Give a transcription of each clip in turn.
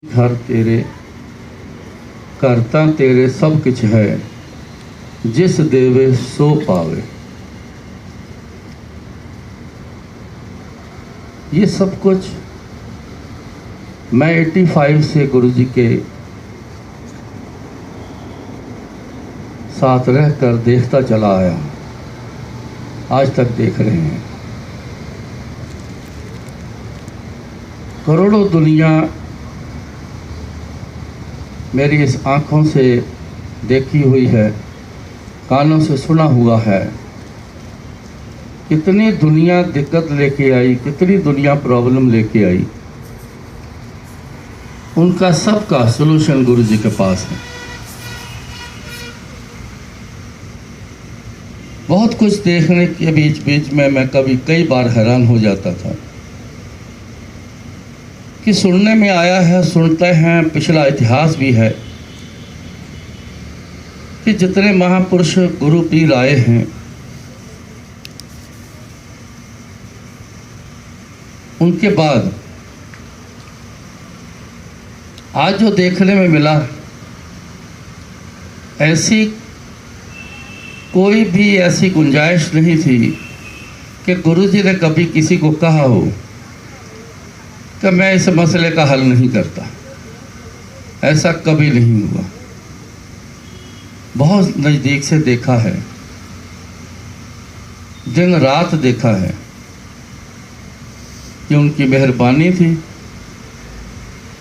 घर तेरे करता तेरे सब कुछ है, जिस देवे सो पावे। ये सब कुछ मैं 85 से गुरुजी के साथ रहकर देखता चला आया, आज तक देख रहे हैं। करोड़ों दुनिया मेरी इस आँखों से देखी हुई है, कानों से सुना हुआ है। कितनी दुनिया दिक्कत लेके आई, कितनी दुनिया प्रॉब्लम लेके आई, उनका सबका सलूशन गुरुजी के पास है। बहुत कुछ देखने के बीच बीच में मैं कई बार हैरान हो जाता था कि सुनने में आया है, सुनते हैं, पिछला इतिहास भी है कि जितने महापुरुष गुरु पीर आए हैं, उनके बाद आज जो देखने में मिला, ऐसी कोई भी ऐसी गुंजाइश नहीं थी कि गुरुजी ने कभी किसी को कहा हो कि मैं इस मसले का हल नहीं करता। ऐसा कभी नहीं हुआ। बहुत नज़दीक से देखा है, दिन रात देखा है कि उनकी मेहरबानी थी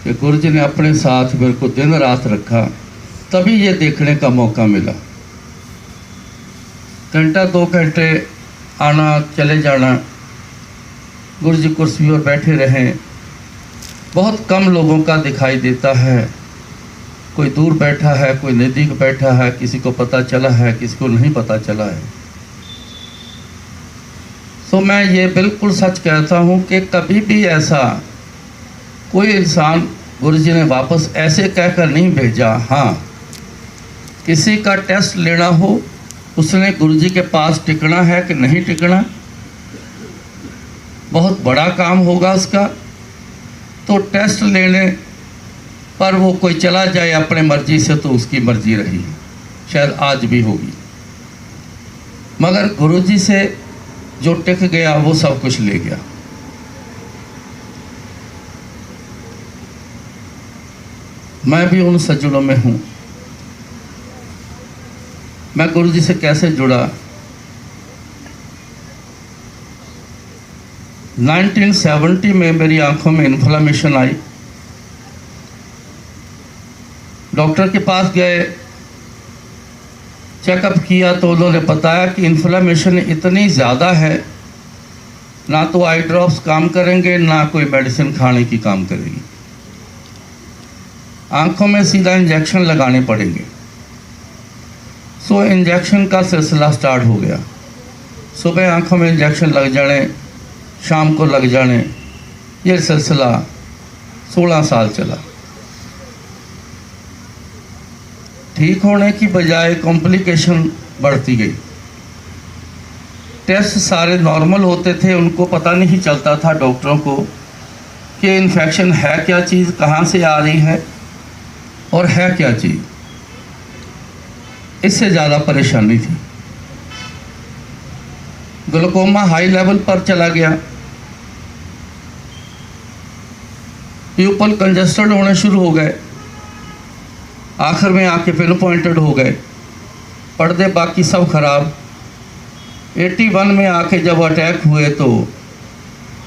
कि गुरुजी ने अपने साथ मेरे को दिन रात रखा, तभी ये देखने का मौका मिला। घंटा 2 घंटे आना चले जाना, गुरुजी कुर्सी पर बैठे रहें, बहुत कम लोगों का दिखाई देता है। कोई दूर बैठा है, कोई नज़दीक बैठा है, किसी को पता चला है, किसी को नहीं पता चला है। तो मैं ये बिल्कुल सच कहता हूँ कि कभी भी ऐसा कोई इंसान गुरुजी ने वापस ऐसे कहकर नहीं भेजा। हाँ, किसी का टेस्ट लेना हो, उसने गुरुजी के पास टिकना है कि नहीं टिकना, बहुत बड़ा काम होगा उसका, तो टेस्ट लेने पर वो कोई चला जाए अपने मर्जी से तो उसकी मर्जी रही, शायद आज भी होगी। मगर गुरुजी से जो टिक गया वो सब कुछ ले गया। मैं भी उन सज्जनों में हूँ। मैं गुरुजी से कैसे जुड़ा? 1970 में मेरी आंखों में इन्फ्लामेशन आई। डॉक्टर के पास गए, चेकअप किया तो उन्होंने बताया कि इन्फ्लामेशन इतनी ज़्यादा है, ना तो आई ड्रॉप्स काम करेंगे, ना कोई मेडिसिन खाने की काम करेगी। आंखों में सीधा इंजेक्शन लगाने पड़ेंगे। सो इंजेक्शन का सिलसिला स्टार्ट हो गया। सुबह आंखों में इंजेक्शन लग जाने, शाम को लग जाने, ये सिलसिला 16 साल चला। ठीक होने की बजाय कॉम्प्लिकेशन बढ़ती गई। टेस्ट सारे नॉर्मल होते थे, उनको पता नहीं चलता था डॉक्टरों को कि इन्फेक्शन है क्या चीज़, कहाँ से आ रही है और है क्या चीज़। इससे ज़्यादा परेशानी थी। ग्लूकोमा हाई लेवल पर चला गया, प्यूपल कंजेस्टेड होने शुरू हो गए, आखिर में आके पिन पॉइंटेड हो गए, पर्दे बाकी सब खराब। 81 में आके जब अटैक हुए तो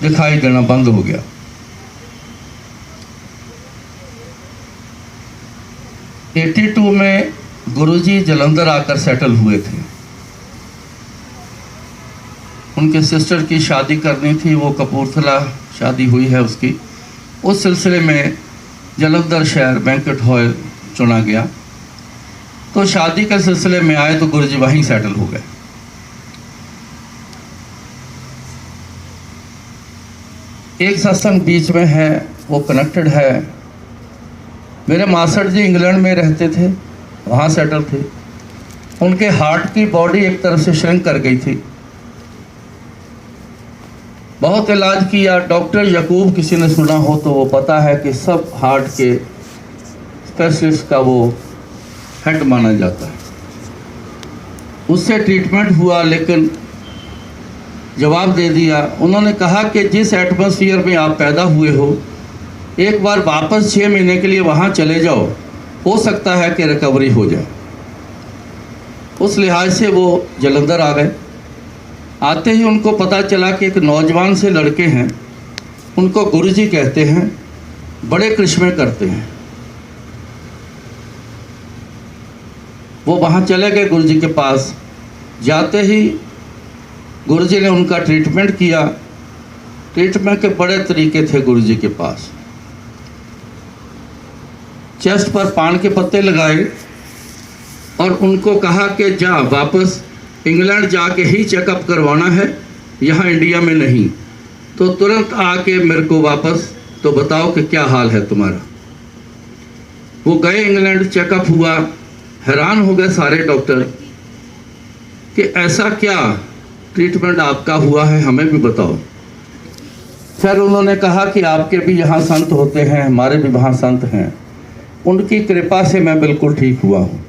दिखाई देना बंद हो गया। 82 में गुरुजी जलंधर आकर सेटल हुए थे। उनके सिस्टर की शादी करनी थी, वो कपूरथला शादी हुई है उसकी। उस सिलसिले में जलंधर शहर बैंक्वेट हॉल चुना गया, तो शादी के सिलसिले में आए तो गुरुजी वहीं सेटल हो गए। एक सत्संग बीच में है, वो कनेक्टेड है। मेरे मास्टर जी इंग्लैंड में रहते थे, वहाँ सेटल थे। उनके हार्ट की बॉडी एक तरफ से श्रिंक कर गई थी, बहुत इलाज किया। डॉक्टर यकूब किसी ने सुना हो तो वो पता है कि सब हार्ट के स्पेशलिस्ट का वो हेड माना जाता है। उससे ट्रीटमेंट हुआ लेकिन जवाब दे दिया। उन्होंने कहा कि जिस एटमॉस्फेयर में आप पैदा हुए हो, एक बार वापस 6 महीने के लिए वहाँ चले जाओ, हो सकता है कि रिकवरी हो जाए। उस लिहाज से वो जलंधर आ गए। आते ही उनको पता चला कि एक नौजवान से लड़के हैं, उनको गुरुजी कहते हैं, बड़े करिश्मे करते हैं। वो वहाँ चले गए गुरुजी के पास। जाते ही गुरुजी ने उनका ट्रीटमेंट किया। ट्रीटमेंट के बड़े तरीके थे गुरुजी के पास। चेस्ट पर पान के पत्ते लगाए और उनको कहा कि जा वापस इंग्लैंड जाके ही चेकअप करवाना है, यहाँ इंडिया में नहीं। तो तुरंत आके मेरे को वापस तो बताओ कि क्या हाल है तुम्हारा। वो गए इंग्लैंड, चेकअप हुआ। हैरान हो गए सारे डॉक्टर कि ऐसा क्या ट्रीटमेंट आपका हुआ है, हमें भी बताओ। फिर उन्होंने कहा कि आपके भी यहाँ संत होते हैं, हमारे भी वहाँ संत हैं, उनकी कृपा से मैं बिल्कुल ठीक हुआ हूँ।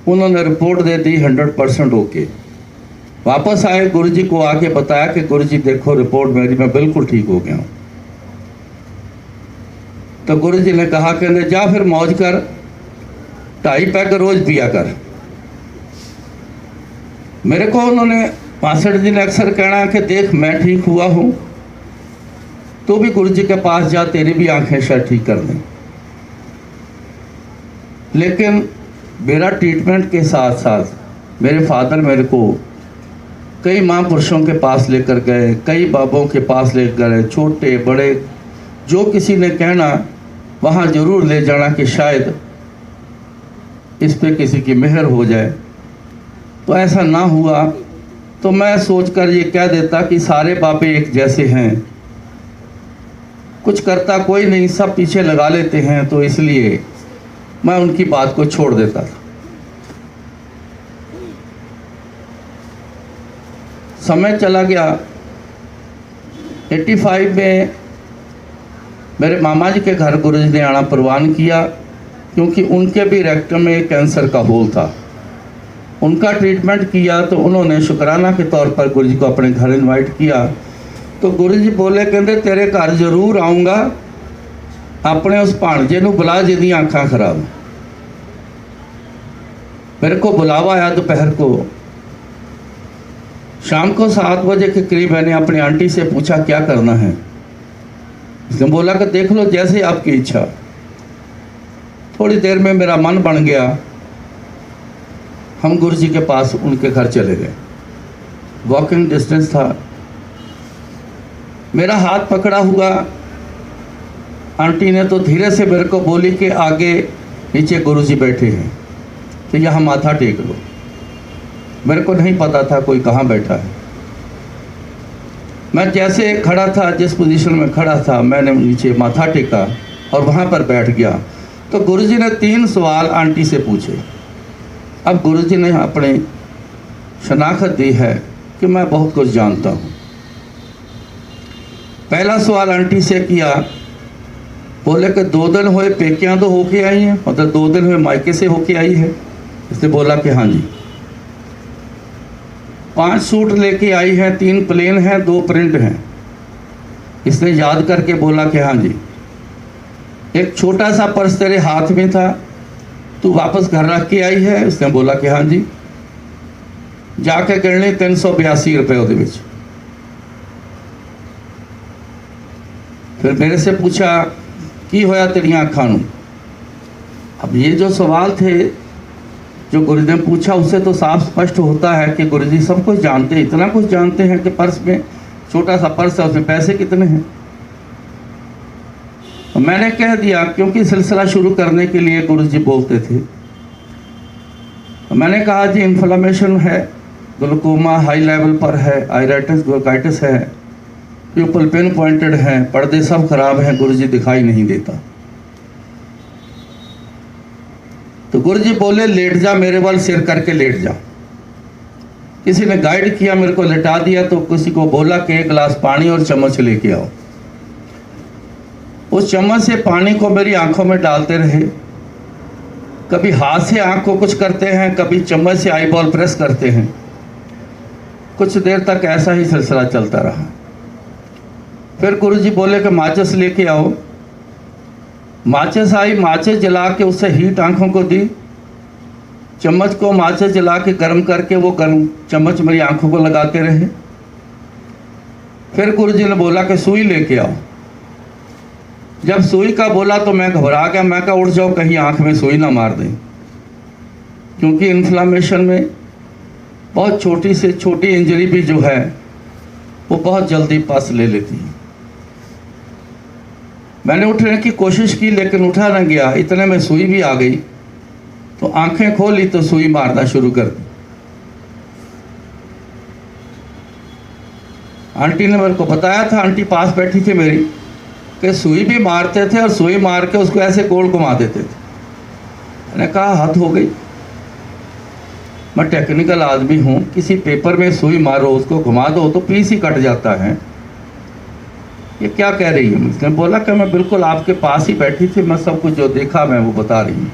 उन्होंने रिपोर्ट दे दी 100% ओके। वापस आए, गुरुजी को आके बताया कि गुरुजी देखो रिपोर्ट मेरी, मैं बिल्कुल ठीक हो गया हूँ। तो गुरुजी ने कहा कि जा फिर मौज कर, 2.5 पैक रोज पिया कर। मेरे को उन्होंने 65 दिन अक्सर कहना कि देख मैं ठीक हुआ हूँ, तो भी गुरुजी के पास जा, तेरी भी आंखें शायद ठीक कर दें। लेकिन मेरा ट्रीटमेंट के साथ साथ मेरे फादर मेरे को कई महापुरुषों के पास लेकर गए, कई बाबों के पास लेकर गए, छोटे बड़े जो किसी ने कहना वहाँ ज़रूर ले जाना कि शायद इस पे किसी की मेहर हो जाए। तो ऐसा ना हुआ तो मैं सोचकर ये कह देता कि सारे बाबे एक जैसे हैं, कुछ करता कोई नहीं, सब पीछे लगा लेते हैं, तो इसलिए मैं उनकी बात को छोड़ देता था। समय चला गया। 85 में मेरे मामा जी के घर गुरुजी ने आना प्रवान किया, क्योंकि उनके भी रेक्टम में कैंसर का होल था। उनका ट्रीटमेंट किया तो उन्होंने शुक्राना के तौर पर गुरुजी को अपने घर इनवाइट किया। तो गुरुजी बोले, कहते तेरे घर जरूर आऊँगा, अपने उस भाणजे नूं बुला जिहदी आँखां खराब। मेरे को बुलावा आया दोपहर को। शाम को 7 बजे के करीब मैंने अपनी आंटी से पूछा क्या करना है। उसने बोला कि देख लो जैसे आपकी इच्छा। थोड़ी देर में मेरा मन बन गया, हम गुरुजी के पास उनके घर चले गए। वॉकिंग डिस्टेंस था। मेरा हाथ पकड़ा हुआ आंटी ने तो धीरे से मेरे को बोली कि आगे नीचे गुरुजी बैठे हैं, तो यहाँ माथा टेक लो। मेरे को नहीं पता था कोई कहाँ बैठा है। मैं जैसे खड़ा था, जिस पोजीशन में खड़ा था, मैंने नीचे माथा टेका और वहाँ पर बैठ गया। तो गुरुजी ने 3 सवाल आंटी से पूछे। अब गुरुजी ने अपनी शनाख्त दी है कि मैं बहुत कुछ जानता हूँ। पहला सवाल आंटी से किया, बोले कि 2 दिन हुए पेकियाँ तो होके आई हैं, मतलब 2 दिन हुए मायके से होके आई है। इसने बोला कि हाँ जी। 5 सूट लेके आई है, 3 प्लेन हैं, 2 प्रिंट हैं। इसने याद करके बोला कि हाँ जी। एक छोटा सा पर्स तेरे हाथ में था, तू वापस घर रख के आई है। उसने बोला कि हाँ जी। जाके गिनने 382 रुपये ਉਹਦੇ ਵਿੱਚ। फिर मेरे से पूछा की होया तेरियां अखां नूं। अब ये जो सवाल थे जो गुरु ने पूछा, उससे तो साफ स्पष्ट होता है कि गुरु जी सब कुछ जानते हैं, इतना कुछ जानते हैं कि पर्स में छोटा सा पर्स है, उसमें पैसे कितने हैं। तो मैंने कह दिया, क्योंकि सिलसिला शुरू करने के लिए गुरु जी बोलते थे। तो मैंने कहा जी इन्फ्लेमेशन है, ग्लूकोमा हाई लेवल पर है, आयराइटिस ब्रोंकाइटिस है, प्यूपल पिन पॉइंटेड है, पर्दे सब खराब हैं, गुरु जी दिखाई नहीं देता। तो गुरु जी बोले लेट जा, मेरे वाल सिर करके लेट जा। किसी ने गाइड किया, मेरे को लिटा दिया, तो किसी को बोला कि एक गिलास पानी और चम्मच लेके आओ। उस चम्मच से पानी को मेरी आंखों में डालते रहे, कभी हाथ से आंख को कुछ करते हैं, कभी चम्मच से आई बॉल प्रेस करते हैं। कुछ देर तक ऐसा ही सिलसिला चलता रहा। फिर गुरुजी बोले कि माचिस लेके आओ। माचिस आई, माचिस जला के उससे हीट आंखों को दी, चम्मच को माचिस जला के गर्म करके वो गर्म चम्मच मेरी आंखों को लगाते रहे। फिर गुरुजी ने बोला कि सुई लेके आओ। जब सुई का बोला तो मैं घबरा गया। मैं कहा उठ जाओ, कहीं आंख में सुई ना मार दें, क्योंकि इन्फ्लामेशन में बहुत छोटी से छोटी इंजरी भी जो है वो बहुत जल्दी पस ले लेती है। मैंने उठने की कोशिश की लेकिन उठा न गया। इतने में सुई भी आ गई, तो आंखें खोली तो सुई मारना शुरू कर दी। आंटी ने मेरे को बताया था, आंटी पास बैठी थी मेरी, कि सुई भी मारते थे और सुई मार के उसको ऐसे गोल घुमा देते थे। मैंने कहा हद हो गई, मैं टेक्निकल आदमी हूँ, किसी पेपर में सुई मारो, उसको घुमा दो तो पीस ही कट जाता है, ये क्या कह रही है? उसने बोला कि मैं बिल्कुल आपके पास ही बैठी थी, मैं सब कुछ जो देखा मैं वो बता रही हूँ।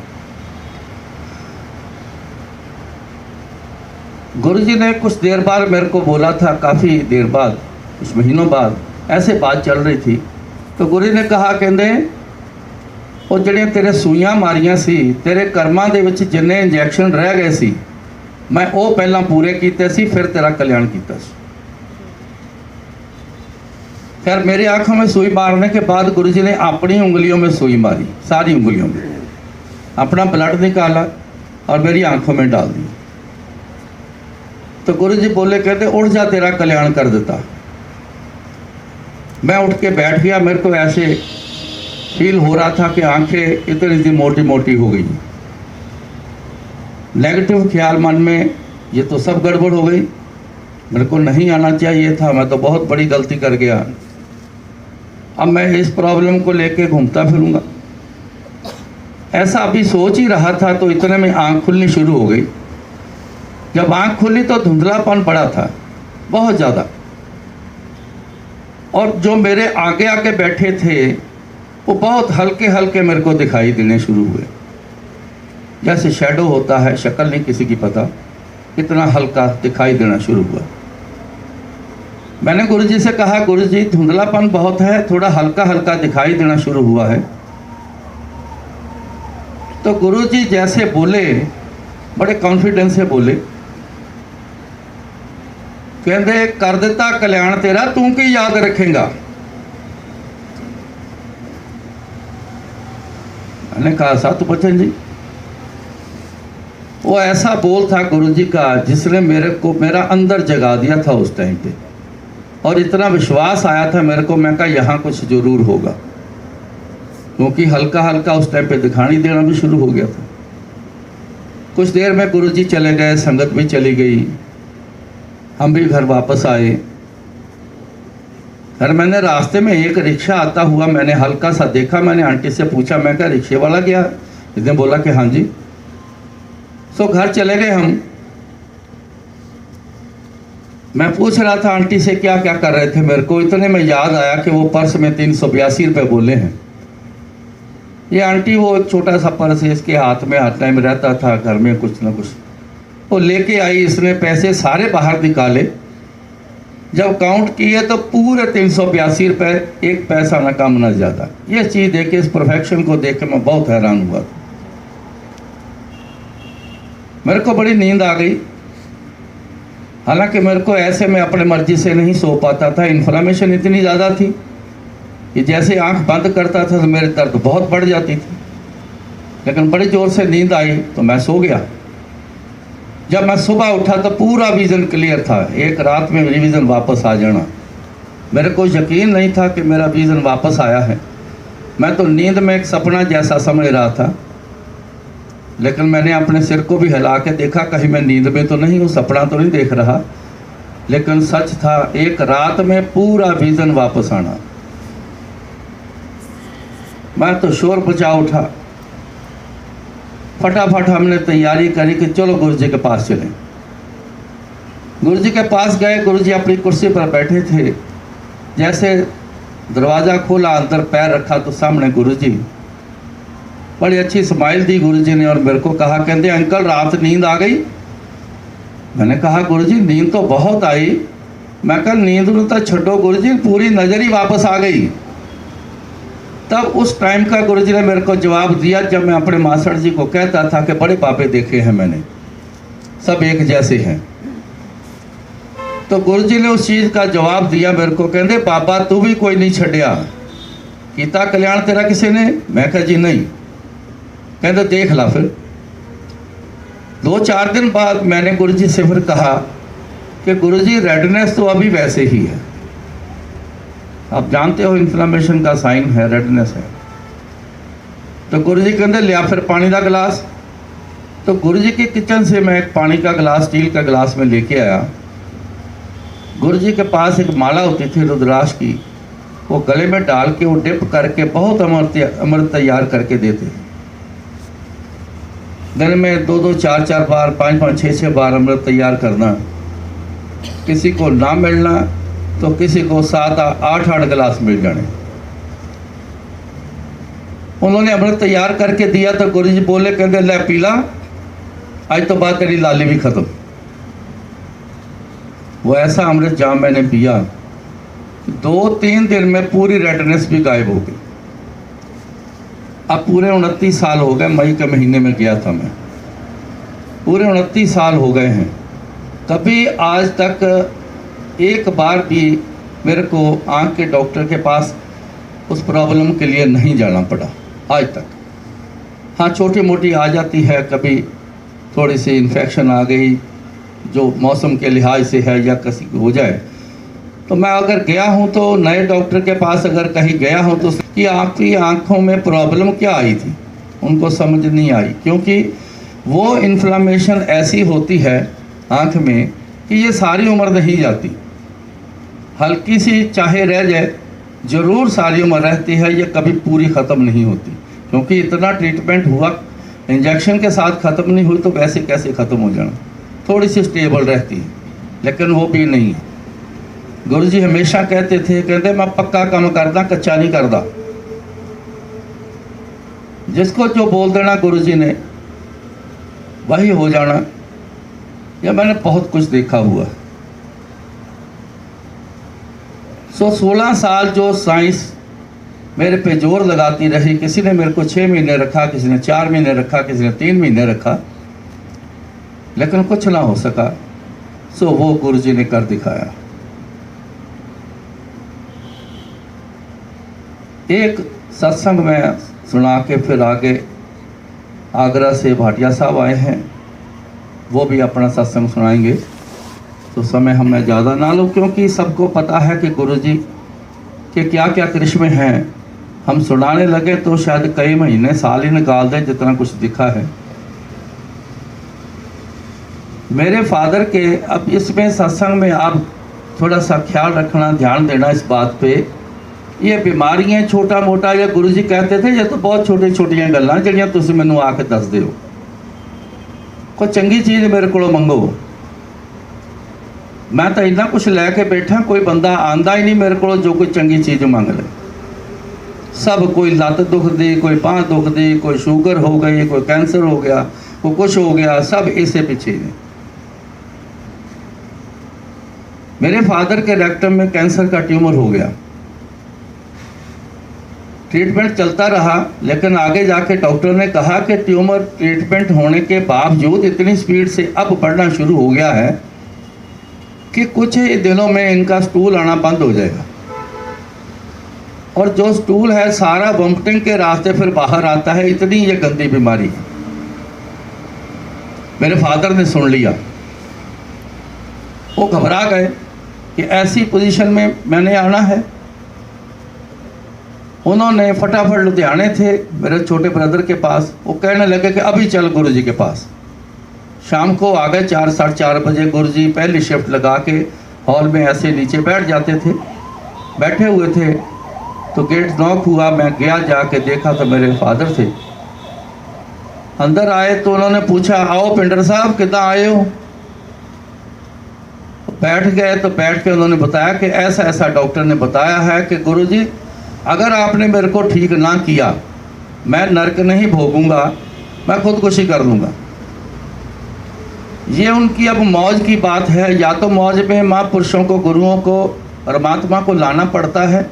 गुरुजी ने कुछ देर बाद मेरे को बोला था, काफ़ी देर बाद, कुछ महीनों बाद ऐसे बात चल रही थी, तो गुरु ने कहा कहते ਉਹ ਜਿਹੜੀਆਂ तेरे सूइयां मारियां सी, तेरे कर्मां दे विच जिन्ने इंजैक्शन रह गए सी, मैं वो पहला पूरे कीते सी, फिर तेरा कल्याण कीता सी। खैर मेरी आंखों में सुई मारने के बाद गुरुजी ने अपनी उंगलियों में सुई मारी, सारी उंगलियों में, अपना ब्लड निकाला और मेरी आंखों में डाल दी। तो गुरुजी बोले कहते उठ जा, तेरा कल्याण कर देता। मैं उठ के बैठ गया। मेरे को ऐसे फील हो रहा था कि आंखें इतनी सी मोटी मोटी हो गई। नेगेटिव ख्याल मन में, ये तो सब गड़बड़ हो गई, मेरे को नहीं आना चाहिए था, मैं तो बहुत बड़ी गलती कर गया। अब मैं इस प्रॉब्लम को लेके घूमता फिरूंगा, ऐसा अभी सोच ही रहा था। तो इतने में आँख खुलनी शुरू हो गई। जब आँख खुली तो धुंधलापन पड़ा था बहुत ज़्यादा, और जो मेरे आगे आके बैठे थे वो बहुत हल्के हल्के मेरे को दिखाई देने शुरू हुए, जैसे शैडो होता है, शक्ल नहीं किसी की पता, इतना हल्का दिखाई देना शुरू हुआ। मैंने गुरुजी से कहा, गुरुजी धुंधलापन बहुत है, थोड़ा हल्का हल्का दिखाई देना शुरू हुआ है। तो गुरुजी जैसे बोले, बड़े कॉन्फिडेंस से बोले, कहते कर देता कल्याण तेरा, तू की याद रखेगा। मैंने कहा सतबचन जी। वो ऐसा बोल था गुरुजी का जिसने मेरे को मेरा अंदर जगा दिया था उस टाइम पे, और इतना विश्वास आया था मेरे को। मैं कहा यहाँ कुछ जरूर होगा, क्योंकि हल्का हल्का उस टाइम पे दिखाई देना भी शुरू हो गया था। कुछ देर में गुरुजी चले गए, संगत भी चली गई, हम भी घर वापस आए। फिर मैंने रास्ते में एक रिक्शा आता हुआ मैंने हल्का सा देखा। मैंने आंटी से पूछा, मैं क्या रिक्शे वाला गया? इसने बोला कि हाँ जी। सो घर चले गए हम। मैं पूछ रहा था आंटी से क्या क्या कर रहे थे, मेरे को इतने में याद आया कि वो पर्स में 382 रुपये बोले हैं। ये आंटी वो एक छोटा सा पर्स है, इसके हाथ में हर टाइम रहता था, घर में कुछ ना कुछ वो लेके आई। इसने पैसे सारे बाहर निकाले, जब काउंट किए तो पूरे 382 रुपये, एक पैसा ना कम ना ज़्यादा। ये चीज़ देख के, इस परफेक्शन को देख के मैं बहुत हैरान हुआ। मेरे को बड़ी नींद आ गई। हालांकि मेरे को ऐसे में अपने मर्जी से नहीं सो पाता था, इन्फ्लामेशन इतनी ज़्यादा थी कि जैसे आंख बंद करता था तो मेरे दर्द बहुत बढ़ जाती थी। लेकिन बड़ी ज़ोर से नींद आई तो मैं सो गया। जब मैं सुबह उठा तो पूरा विज़न क्लियर था। एक रात में रिवीजन वापस आ जाना, मेरे को यकीन नहीं था कि मेरा विज़न वापस आया है। मैं तो नींद में एक सपना जैसा समझ रहा था, लेकिन मैंने अपने सिर को भी हिला के देखा, कहीं मैं नींद में तो नहीं हूँ, सपना तो नहीं देख रहा। लेकिन सच था, एक रात में पूरा विज़न वापस आना। मैं तो शोर बचा उठा। फटाफट हमने तैयारी करी कि चलो गुरुजी के पास चलें। गुरु जी के पास गए। गुरु जी अपनी कुर्सी पर बैठे थे। जैसे दरवाज़ा खोला, अंदर पैर रखा तो सामने गुरु जी। बड़ी अच्छी स्माइल दी गुरु जी ने और मेरे को कहा, कहते अंकल रात नींद आ गई। मैंने कहा गुरु जी नींद तो बहुत आई। मैं कहा नींद तो छड्डो गुरु जी, पूरी नज़र ही वापस आ गई। तब उस टाइम का गुरु जी ने मेरे को जवाब दिया, जब मैं अपने मास्टर जी को कहता था कि बड़े पापे देखे हैं मैंने, सब एक जैसे हैं। तो गुरु जी ने उस चीज़ का जवाब दिया मेरे को, कहते बाबा तू भी कोई नहीं छड्या, कीता कल्याण तेरा किसी ने? मैं कहा जी नहीं। कहते देख ला। फिर 2-4 दिन बाद मैंने गुरु जी से फिर कहा कि गुरु जी रेडनेस तो अभी वैसे ही है, आप जानते हो इन्फ्लेमेशन का साइन है, रेडनेस है। तो गुरु जी कहते लिया फिर पानी का गिलास। तो गुरु जी के किचन से मैं एक पानी का गिलास, स्टील का गिलास में लेके आया। गुरु जी के पास एक माला होती थी रुद्राक्ष की, वो गले में डाल के वो डिप करके बहुत अमृत तैयार करके देते। दिन में 2-2, 4-4 बार, 5-5, 6-6 बार अमृत तैयार करना। किसी को ना मिलना तो किसी को 7-8 गिलास मिल जाने। उन्होंने अमृत तैयार करके दिया तो गुरु जी बोले, कहते ले पीला, आज तो बाद तेरी लाली भी खत्म। वो ऐसा अमृत जाम मैंने पिया, 2-3 दिन में पूरी रेडनेस भी गायब हो गई। अब पूरे 29 साल हो गए, मई के महीने में गया था मैं, पूरे 29 साल हो गए हैं। कभी आज तक एक बार भी मेरे को आँख के डॉक्टर के पास उस प्रॉब्लम के लिए नहीं जाना पड़ा आज तक। हाँ छोटी मोटी आ जाती है, कभी थोड़ी सी इन्फेक्शन आ गई जो मौसम के लिहाज से है या किसी को हो जाए, तो मैं अगर गया हूँ तो नए डॉक्टर के पास अगर कहीं गया हूँ तो कि आपकी आँखों में प्रॉब्लम क्या आई थी, उनको समझ नहीं आई, क्योंकि वो इन्फ्लामेशन ऐसी होती है आँख में कि ये सारी उम्र नहीं जाती, हल्की सी चाहे रह जाए ज़रूर सारी उम्र रहती है, ये कभी पूरी ख़त्म नहीं होती। क्योंकि इतना ट्रीटमेंट हुआ, इंजेक्शन के साथ ख़त्म नहीं हुई तो वैसे कैसे ख़त्म हो जाना, थोड़ी सी स्टेबल रहती है, लेकिन वो भी नहीं। गुरु जी हमेशा कहते थे, कहते मैं पक्का काम करदा, कच्चा नहीं करदा। जिसको जो बोल देना गुरु जी ने वही हो जाना। यह मैंने बहुत कुछ देखा हुआ। 16 साल जो साइंस मेरे पे जोर लगाती रही, किसी ने मेरे को 6 महीने रखा, किसी ने 4 महीने रखा, किसी ने 3 महीने रखा, लेकिन कुछ ना हो सका। सो वो गुरु जी ने कर दिखाया। एक सत्संग में सुना के फिर आगे आगरा से भाटिया साहब आए हैं, वो भी अपना सत्संग सुनाएंगे। तो समय हमें ज़्यादा ना लो, क्योंकि सबको पता है कि गुरु जी के क्या क्या करिश्मे हैं। हम सुनाने लगे तो शायद कई महीने साल ही निकाल दें, जितना कुछ दिखा है मेरे फादर के। अब इसमें सत्संग में आप थोड़ा सा ख्याल रखना, ध्यान देना इस बात पे। ये बीमारियां छोटा मोटा, या गुरु जी कहते थे ये तो बहुत छोटी छोटियां गल्लां जिहड़ियां तुसीं मैनूं आके दस दिओ, कोई चंगी चीज़ मेरे को मंगो। मैं तो इन्ना कुछ लैके बैठा, कोई बंदा आंदा ही नहीं मेरे को जो कोई चंगी चीज़ मंग ले। सब कोई लत्त दुखदी, कोई बांह दुखदी, कोई शुगर हो गई, कोई कैंसर हो गया, कोई कुछ हो गया, सब इसे पीछे ने। मेरे फादर के रेक्टम में कैंसर का ट्यूमर हो गया, ट्रीटमेंट चलता रहा, लेकिन आगे जाके डॉक्टर ने कहा कि ट्यूमर ट्रीटमेंट होने के बावजूद इतनी स्पीड से अब बढ़ना शुरू हो गया है कि कुछ ही दिनों में इनका स्टूल आना बंद हो जाएगा, और जो स्टूल है सारा वोमिटिंग के रास्ते फिर बाहर आता है। इतनी ये गंदी बीमारी है। मेरे फादर ने सुन लिया, वो घबरा गए कि ऐसी पोजीशन में मैंने आना है। उन्होंने फटाफट लुधियाने थे मेरे छोटे ब्रदर के पास, वो कहने लगे कि अभी चल गुरु जी के पास। शाम को आ गए 4, 4:30 बजे। गुरु जी पहली शिफ्ट लगा के हॉल में ऐसे नीचे बैठ जाते थे, बैठे हुए थे। तो गेट नॉक हुआ, मैं गया, जाके देखा तो मेरे फादर थे। अंदर आए तो उन्होंने पूछा, आओ पिंडर साहब कितना आए हो? बैठ गए, तो बैठ के उन्होंने बताया कि ऐसा ऐसा डॉक्टर ने बताया है कि गुरुजी अगर आपने मेरे को ठीक ना किया, मैं नरक नहीं भोगूंगा, मैं खुदकुशी कर लूँगा। ये उनकी अब मौज की बात है। या तो मौज में महापुरुषों को, गुरुओं को, परमात्मा को लाना पड़ता है।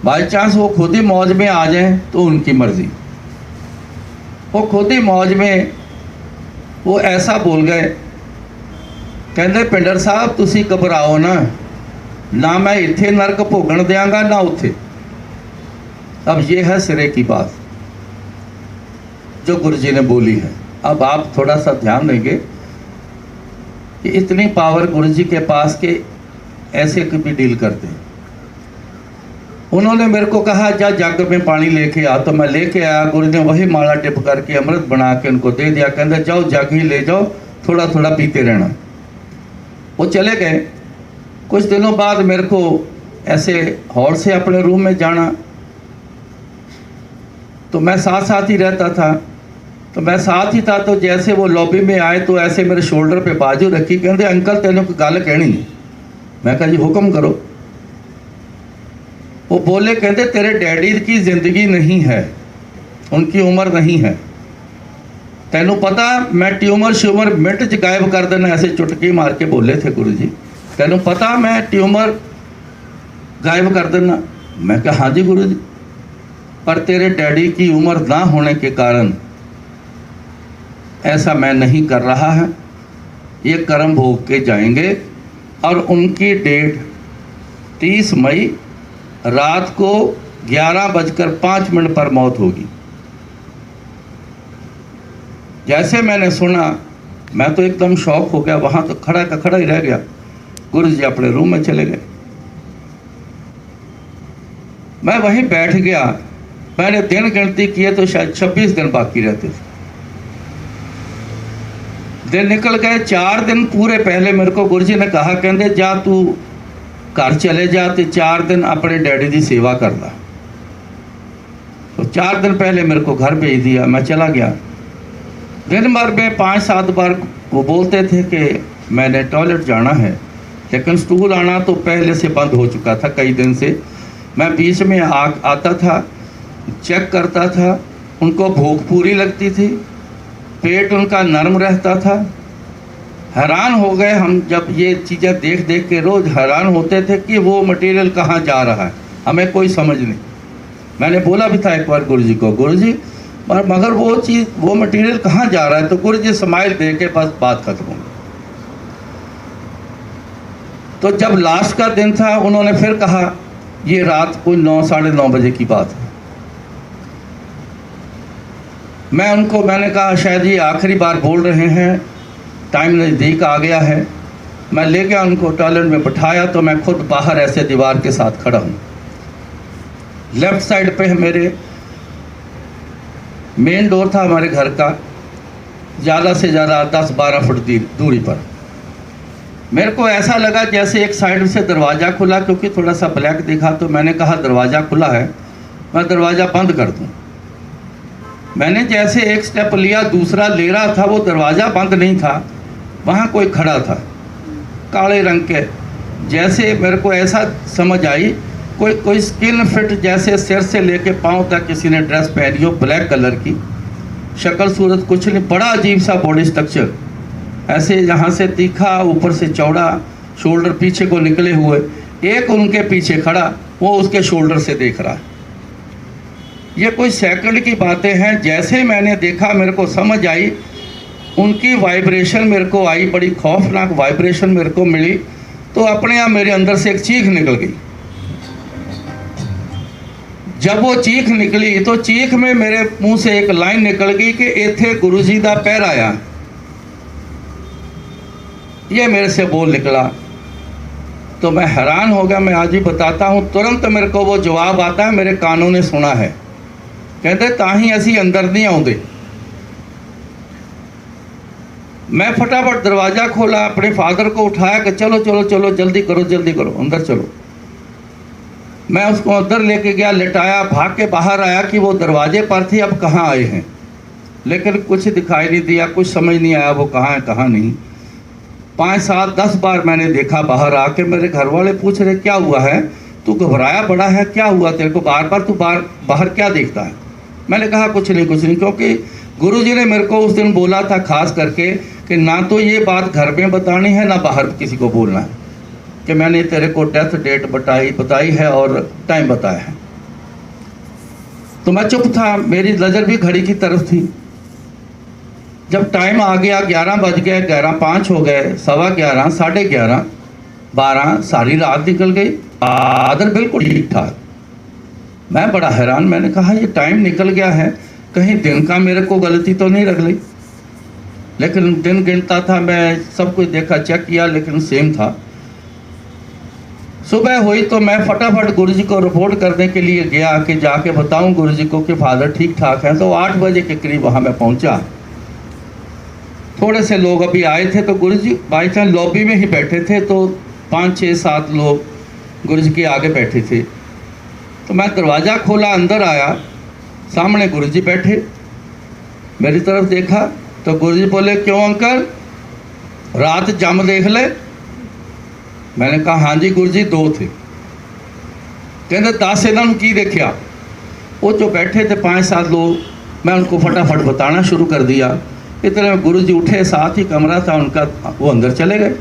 बाई चांस वो खुद ही मौज में आ जाएं तो उनकी मर्ज़ी। वो खुद ही मौज में वो ऐसा बोल गए, कहते पिंडर साहब तुसी घबराओ ना मैं इत्थे नरक भोगण देंगा ना उत्थे। अब ये है सिरे की बात जो गुरु जी ने बोली है। अब आप थोड़ा सा ध्यान देंगे कि इतनी पावर गुरु जी के पास के ऐसे भी डील करते हैं। उन्होंने मेरे को कहा जा जग में पानी लेके आ, तो मैं लेके आया। गुरु ने वही माला टिप करके अमृत बना के उनको दे दिया। कहते जाओ जग ही ले जाओ, थोड़ा थोड़ा पीते रहना। वो चले गए। कुछ दिनों बाद मेरे को ऐसे हॉल से अपने रूम में जाना, तो मैं साथ साथ ही रहता था, तो मैं साथ ही था। तो जैसे वो लॉबी में आए तो ऐसे मेरे शोल्डर पे बाजू रखी, कहते अंकल तेनों कोई गल कहनी है। मैं कहा जी हुक्म करो। वो बोले, कहते तेरे डैडी की ज़िंदगी नहीं है, उनकी उम्र नहीं है। तेनों पता मैं ट्यूमर श्यूमर मिनट च गायब कर देना, ऐसे चुटकी मार के बोले थे गुरु जी। तेनों पता मैं ट्यूमर गायब कर देना। मैं कहा हाँ जी गुरु जी, पर तेरे डैडी की उम्र ना होने के कारण ऐसा मैं नहीं कर रहा है। ये कर्म भोग के जाएंगे। और उनकी डेट 30 मई रात को 11:05 पर मौत होगी। जैसे मैंने सुना मैं तो एकदम शॉक हो गया। वहाँ तो खड़ा का खड़ा ही रह गया। गुरु जी अपने रूम में चले गए, मैं वहीं बैठ गया। मैंने दिन गिनती किए तो शायद 26 दिन बाकी रहते थे। दिन निकल गए। 4 दिन पूरे पहले मेरे को गुरु जी ने कहा, कहते जा तू घर चले जा तो 4 दिन अपने डैडी की सेवा कर ला। तो 4 दिन पहले मेरे को घर भेज दिया। मैं चला गया। दिन भर में 5-7 बार वो बोलते थे कि मैंने टॉयलेट जाना है, लेकिन स्टूल आना तो पहले से बंद हो चुका था कई दिन से। मैं बीच में आता था, चेक करता था। उनको भूख पूरी लगती थी, पेट उनका नरम रहता था। हैरान हो गए हम जब ये चीज़ें देख देख के, रोज़ हैरान होते थे कि वो मटेरियल कहाँ जा रहा है, हमें कोई समझ नहीं। मैंने बोला भी था एक बार गुरु जी को, गुरु जी मगर वो चीज़, वो मटेरियल कहाँ जा रहा है? तो गुरु जी स्माइल दे के बस बात खत्म हो गई। तो जब लास्ट का दिन था, उन्होंने फिर कहा, ये रात को 9-9:30 बजे की बात है। मैंने कहा शायद ये आखिरी बार बोल रहे हैं, टाइम नज़दीक आ गया है। मैं ले गया उनको, टॉयलेट में बिठाया। तो मैं खुद बाहर ऐसे दीवार के साथ खड़ा हूँ। लेफ़्ट साइड पे मेरे मेन डोर था हमारे घर का, ज़्यादा से ज़्यादा 10-12 फुट दूरी पर। मेरे को ऐसा लगा जैसे एक साइड से दरवाज़ा खुला, क्योंकि थोड़ा सा ब्लैक दिखा। तो मैंने कहा दरवाज़ा खुला है, मैं दरवाज़ा बंद कर दूँ। मैंने जैसे एक स्टेप लिया, दूसरा ले रहा था, वो दरवाज़ा बंद नहीं था, वहाँ कोई खड़ा था काले रंग के। जैसे मेरे को ऐसा समझ आई कोई स्किन फिट, जैसे सिर से लेके पाँव तक किसी ने ड्रेस पहनी हो, ब्लैक कलर की। शक्ल सूरत कुछ नहीं, बड़ा अजीब सा बॉडी स्ट्रक्चर, ऐसे यहाँ से तीखा, ऊपर से चौड़ा, शोल्डर पीछे को निकले हुए। एक उनके पीछे खड़ा, वो उसके शोल्डर से देख रहा है। ये कोई सेकंड की बातें हैं। जैसे मैंने देखा मेरे को समझ आई, उनकी वाइब्रेशन मेरे को आई, बड़ी खौफनाक वाइब्रेशन मेरे को मिली। तो अपने आप मेरे अंदर से एक चीख निकल गई। जब वो चीख निकली तो चीख में मेरे मुंह से एक लाइन निकल गई कि इत्थे गुरु जी दा पैर आया। ये मेरे से बोल निकला। तो मैं हैरान हो गया। मैं आज भी बताता हूँ, तुरंत मेरे को वो जवाब आता है, मेरे कानों ने सुना है। कहते ताही असी अंदर नहीं आउंदे। मैं फटाफट दरवाज़ा खोला, अपने फादर को उठाया कि चलो चलो चलो जल्दी करो अंदर चलो। मैं उसको अंदर लेके गया, लिटाया, भाग के बाहर आया कि वो दरवाजे पर थी, अब कहाँ आए हैं। लेकिन कुछ दिखाई नहीं दिया, कुछ समझ नहीं आया वो कहाँ है कहाँ नहीं। 5 7 10 बार मैंने देखा बाहर आके। मेरे घर वाले पूछ रहे क्या हुआ है, तू घबराया बड़ा है, क्या हुआ तेरे को, बार बार तू बाहर क्या देखता है। मैंने कहा कुछ नहीं, क्योंकि गुरुजी ने मेरे को उस दिन बोला था खास करके कि ना तो ये बात घर में बतानी है ना बाहर किसी को बोलना है, कि मैंने तेरे को डेथ डेट बताई है और टाइम बताया है। तो मैं चुप था, मेरी नज़र भी घड़ी की तरफ थी। जब टाइम आ गया 11 बज गए, 11:05 हो गए, 11:15, 11:30, 12, सारी रात निकल गई, बादल बिल्कुल ठीक ठाक। मैं बड़ा हैरान, मैंने कहा ये टाइम निकल गया है, कहीं दिन का मेरे को गलती तो नहीं रख ली। लेकिन दिन गिनता था, मैं सब कुछ देखा, चेक किया, लेकिन सेम था। सुबह हुई तो मैं फटाफट गुरुजी को रिपोर्ट करने के लिए गया कि जाके बताऊं गुरुजी को कि फादर ठीक ठाक हैं। तो 8 बजे के करीब वहाँ मैं पहुँचा। थोड़े से लोग अभी आए थे, तो गुरुजी बाई चांस लॉबी में ही बैठे थे, तो 5 6 7 लोग गुरुजी के आगे बैठे थे। तो मैं दरवाज़ा खोला, अंदर आया, सामने गुरुजी बैठे, मेरी तरफ देखा तो गुरुजी बोले क्यों अंकल, रात जम देख ले। मैंने कहा हाँ जी गुरुजी 2 थे। कहते 10 इन्होंने की देखा। वो जो बैठे थे 5 7 लोग, मैं उनको फटाफट बताना शुरू कर दिया। इतने में गुरुजी उठे, साथ ही कमरा था उनका, वो अंदर चले गए।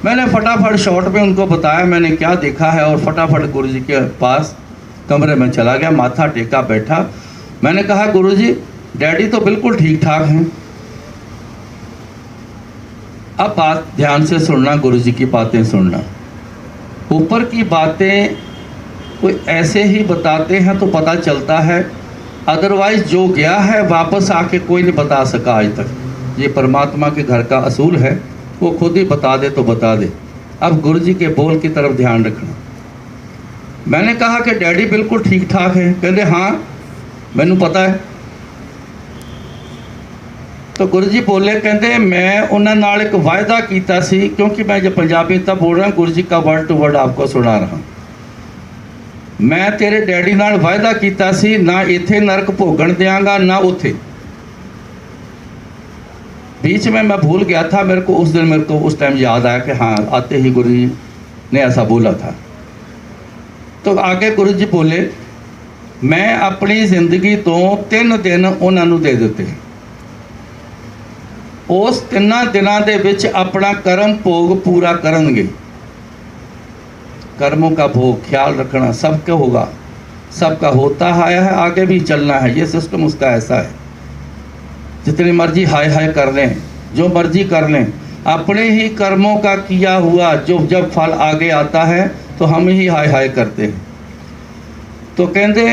मैंने फटाफट शॉर्ट में उनको बताया मैंने क्या देखा है, और फटाफट गुरुजी के पास कमरे में चला गया, माथा टेका बैठा। मैंने कहा गुरुजी डैडी तो बिल्कुल ठीक ठाक हैं। अब बात ध्यान से सुनना, गुरुजी की बातें सुनना। ऊपर की बातें कोई ऐसे ही बताते हैं तो पता चलता है, अदरवाइज जो गया है वापस आके कोई नहीं बता सका आज तक। ये परमात्मा के घर का असूल है, वो खुद ही बता दे तो बता दे। अब गुरुजी के बोल की तरफ ध्यान रखना। मैंने कहा कि डैडी बिल्कुल ठीक ठाक है। कहते हाँ मैनू पता है। तो गुरुजी बोले, कहते मैं उन्होंने नाल एक वायदा किया सी, क्योंकि मैं जब पंजाबी तब बोल रहा हूँ, गुरुजी का वर्ड टू वर्ड आपको सुना रहा हूँ। मैं तेरे डैडी नाल वायदा किया सी, ना इत्थे नरक भोगण देंगा ना उथे। बीच में मैं भूल गया था, मेरे को उस दिन मेरे को उस टाइम याद आया कि हाँ आते ही गुरुजी ने ऐसा बोला था। तो आगे गुरुजी बोले, मैं अपनी जिंदगी तो 3 दिन उन्होंने दे दिते। उस 3 दिनों के विच अपना कर्म भोग पूरा करेंगे। कर्मों का भोग ख्याल रखना, सबका होगा, सबका होता आया है, आगे भी चलना है। ये सिस्टम उसका ऐसा है। जितनी मर्जी हाय हाय कर लें, जो मर्जी कर लें, अपने ही कर्मों का किया हुआ जो जब फल आगे आता है तो हम ही हाय हाय करते हैं। तो कहते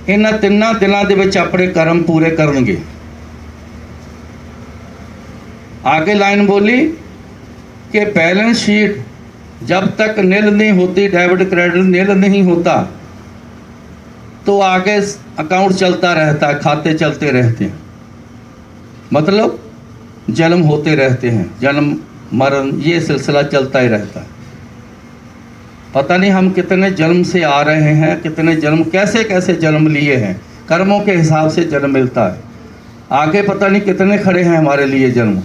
इन 3 दिनों के विच अपने कर्म पूरे करेंगे। आगे लाइन बोली कि बैलेंस शीट जब तक नील नहीं होती, डेबिट क्रेडिट नील नहीं होता, तो आगे अकाउंट चलता रहता है, खाते चलते रहते हैं। मतलब जन्म होते रहते हैं, जन्म मरण ये सिलसिला चलता ही रहता है। पता नहीं हम कितने जन्म से आ रहे हैं, कितने जन्म कैसे कैसे जन्म लिए हैं, कर्मों के हिसाब से जन्म मिलता है। आगे पता नहीं कितने खड़े हैं हमारे लिए जन्म।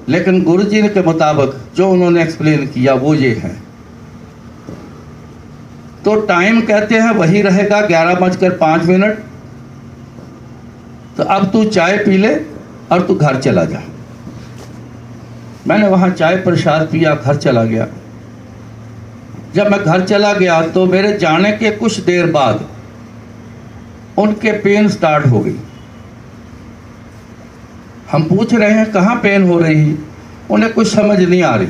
लेकिन गुरुजी के मुताबिक जो उन्होंने एक्सप्लेन किया वो ये है। तो टाइम कहते हैं वही रहेगा 11:05। तो अब तू चाय पी ले और तू घर चला जा। मैंने वहाँ चाय प्रसाद पिया, घर चला गया। जब मैं घर चला गया तो मेरे जाने के कुछ देर बाद उनके पेन स्टार्ट हो गई। हम पूछ रहे हैं कहाँ पेन हो रही, उन्हें कुछ समझ नहीं आ रही।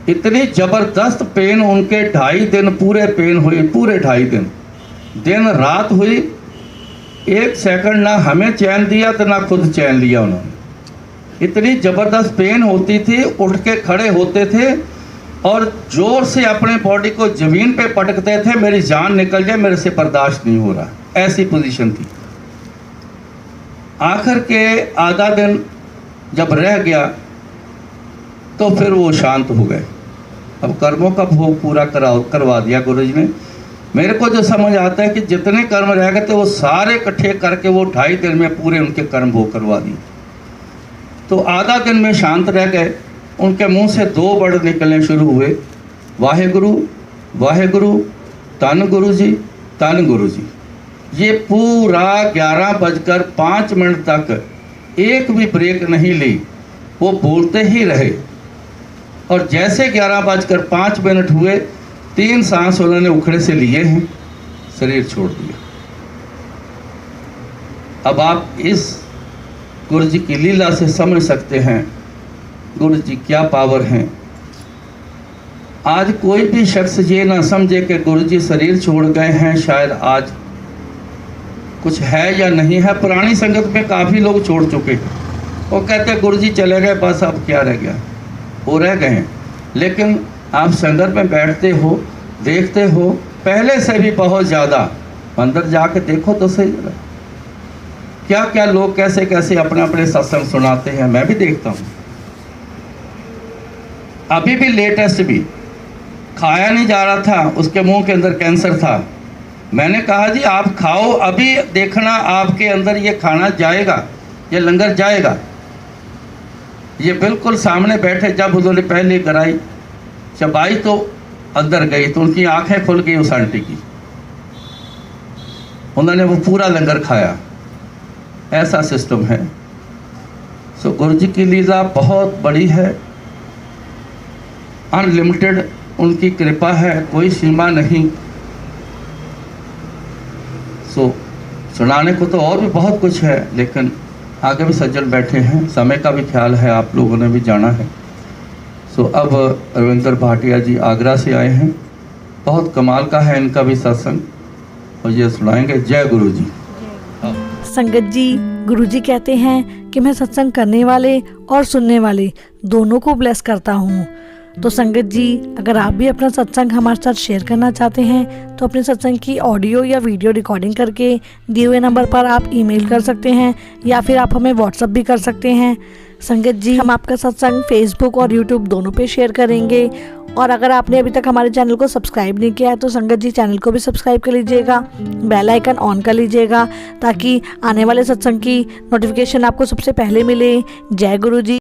इतनी ज़बरदस्त पेन उनके 2.5 दिन पूरे पेन हुई, पूरे 2.5 दिन, दिन रात हुई। 1 सेकंड ना हमें चैन दिया तो ना खुद चैन लिया उन्होंने। इतनी ज़बरदस्त पेन होती थी, उठ के खड़े होते थे और ज़ोर से अपने बॉडी को ज़मीन पे पटकते थे, मेरी जान निकल जाए, मेरे से बर्दाश्त नहीं हो रहा, ऐसी पोजीशन थी। आखिर के आधा दिन जब रह गया तो फिर वो शांत हो गए। अब कर्मों का भोग पूरा करवा दिया गुरुजी ने। मेरे को जो समझ आता है कि जितने कर्म रह गए थे वो सारे इकट्ठे करके वो 2.5 दिन में पूरे उनके कर्म भोग करवा दिए। तो आधा दिन में शांत रह गए। उनके मुंह से 2 वर्ड निकलने शुरू हुए, वाहेगुरु वाहेगुरु, धन गुरु जी, धन गुरु जी। ये पूरा 11:05 तक एक भी ब्रेक नहीं ली, वो बोलते ही रहे। और जैसे 11:05 हुए, 3 सांस उन्होंने उखड़े से लिए हैं, शरीर छोड़ दिया। अब आप इस गुरु जी की लीला से समझ सकते हैं गुरु जी क्या पावर हैं। आज कोई भी शख्स ये ना समझे कि गुरु जी शरीर छोड़ गए हैं, शायद आज कुछ है या नहीं है। पुरानी संगत में काफ़ी लोग छोड़ चुके, वो कहते हैं गुरु जी चले गए, बस अब क्या रह गया, वो रह गए हैं। लेकिन आप संगत में बैठते हो, देखते हो, पहले से भी बहुत ज़्यादा। अंदर जाके देखो तो सही जरा, क्या क्या लोग कैसे कैसे अपने अपने सत्संग सुनाते हैं, मैं भी देखता हूँ। अभी भी लेटेस्ट भी खाया नहीं जा रहा था, उसके मुंह के अंदर कैंसर था। मैंने कहा जी आप खाओ, अभी देखना आपके अंदर ये खाना जाएगा, ये लंगर जाएगा। ये बिल्कुल सामने बैठे, जब उन्होंने पहले कराई चबाई तो अंदर गई, तो उनकी आंखें खुल गई उस आंटी की। उन्होंने वो पूरा लंगर खाया। ऐसा सिस्टम है। सो गुरु जी की लीला बहुत बड़ी है, अनलिमिटेड उनकी कृपा है, कोई सीमा नहीं। सो सुनाने को तो और भी बहुत कुछ है, लेकिन आगे भी सज्जन बैठे हैं, समय का भी ख्याल है, आप लोगों ने भी जाना है। सो अब रविंद्र भाटिया जी आगरा से आए हैं, बहुत कमाल का है इनका भी सत्संग, और ये सुनाएंगे। जय गुरु जी। संगत जी, गुरु जी कहते हैं कि मैं सत्संग करने वाले और सुनने वाले दोनों को ब्लेस करता हूँ। तो संगत जी, अगर आप भी अपना सत्संग हमारे साथ शेयर करना चाहते हैं तो अपने सत्संग की ऑडियो या वीडियो रिकॉर्डिंग करके दिए हुए नंबर पर आप ईमेल कर सकते हैं, या फिर आप हमें व्हाट्सएप भी कर सकते हैं। संगत जी, हम आपका सत्संग फेसबुक और यूट्यूब दोनों पे शेयर करेंगे। और अगर आपने अभी तक हमारे चैनल को सब्सक्राइब नहीं किया है तो संगत जी चैनल को भी सब्सक्राइब कर लीजिएगा, बेल आइकन ऑन कर लीजिएगा, ताकि आने वाले सत्संग की नोटिफिकेशन आपको सबसे पहले मिले। जय गुरु जी।